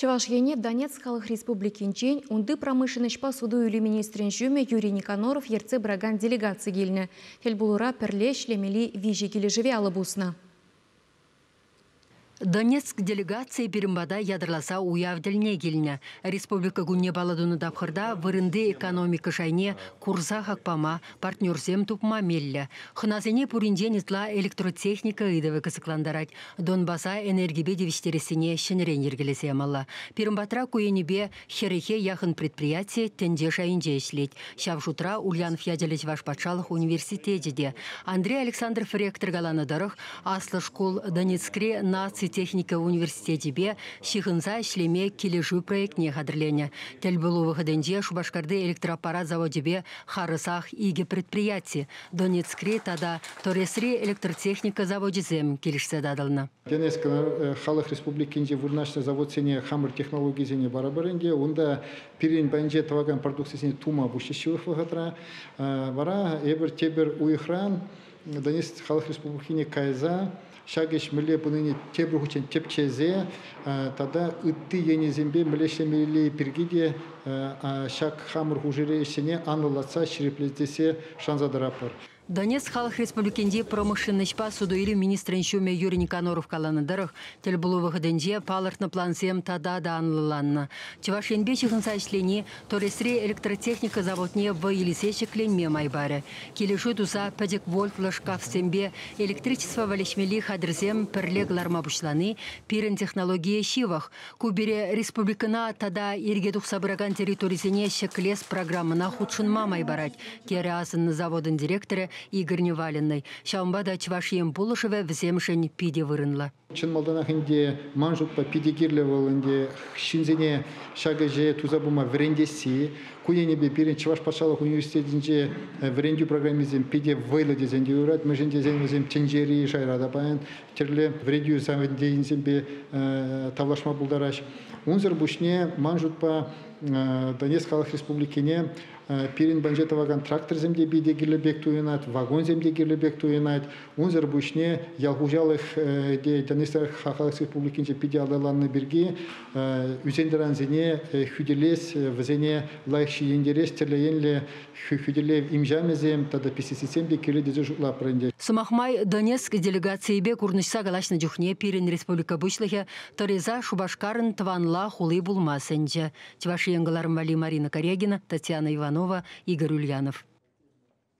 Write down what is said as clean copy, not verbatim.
Чувашьене Донецк халық республикинчен унды промышленность посуду юли министрин жюме Юрий Никаноров ерце браган делегации гильне. Хельбулура перле шлемели вижи кележеве алыбусна. Донецк делегация перембада ядрласа уявдельне келіне. Республика гунне баладуны дапхырда вырынды экономика жайне курса хакпама партнерзем тупма мелле. Хыназене пуринден итла электротехника идовы кысыкландарать. Донбаса энергибе девиштересіне шенерен ергелесе амалла. Перембатра куенебе херехе яхын предприятие тенде жайынде ешлеть. Шавшутра Ульянов яделeć ваш патшалық университете. Андрей Александров ректор галаныдарых аслы школ Донецкре наци техника университете бе шихынза шлеме кележу проектне хадырлене. Тел было выходенде Шубашкарды электроаппарат заводебе харысах иге предприятие. Донецкре тада Торесри электротехника заводезем келешсе дадылны. Донецк халық республикинде вырнашты завод сене хамыр технологии сене барабарынде, онда пирин бәнже таваган продукция сене тума бушешевых выходра. Вара эбір тебір уйхран Донецк халық республикине кайза шагеш миле пуныне тебір хучен тепчезе, тада ытты енезембе милешлемелі пиргиде шаг хамыр хужире сене анылатса шереплетесе шанзадарапыр. Донецк халық республикинде промышленность посуду или министрин шуме Юрий Никаноров каланыдырых тел булу выходенде палыртны плансем тада да анлыланна. Чувашьенбе чихынса ишлени Торесри электротехника заводне в Елисейчекленме майбаре. Келешу туса 5 вольтлы шкафсембе электричество валешмели хадрзем перлегларма бушланы пирен технология шивах. Кубере республикана тада иргедух сабыраган территорисене шеклес программына худшынма майбарать. Кере асын заводын директоры Игорь Неваленный. Шаумбада Чувашьем Пулышеве вземшень пиде вырынла. Чын малданахынде манжутпа пидегирлевалынде шинзене шагаже тузабума врендеси, куенебе пирен Чуваш патшалық университетинде врендю программизем пиде вайлы дезенде урат, мы женде зенмезем тенжери шайрада баян, терле врендю самвендейнзембе тавлашма булдараш. Унзыр бушне манжутпа Донецк халық республикине пирин банжетоваган трактор земде биде гирлебек туенат, вагон земде гирлебек туенат, унзыр бушне ялгужалых де Донецк халық республикинче пиде алдаланны бирги, үзендеран зене хүделес, везене лайхши ендерес, терлеенле хүделе имжамезем, тада писисисемде кирле дезе жутла пренде. Сумахмай Донецк делегации бе курнышса галашны дюхне пирин республика бушлыхе, Тореза Шубашкарын тванла хулы булмасенче. Чувашьенгаларым Вали Марина Корягина, Татьяна Иванова, Игорь Ульянов.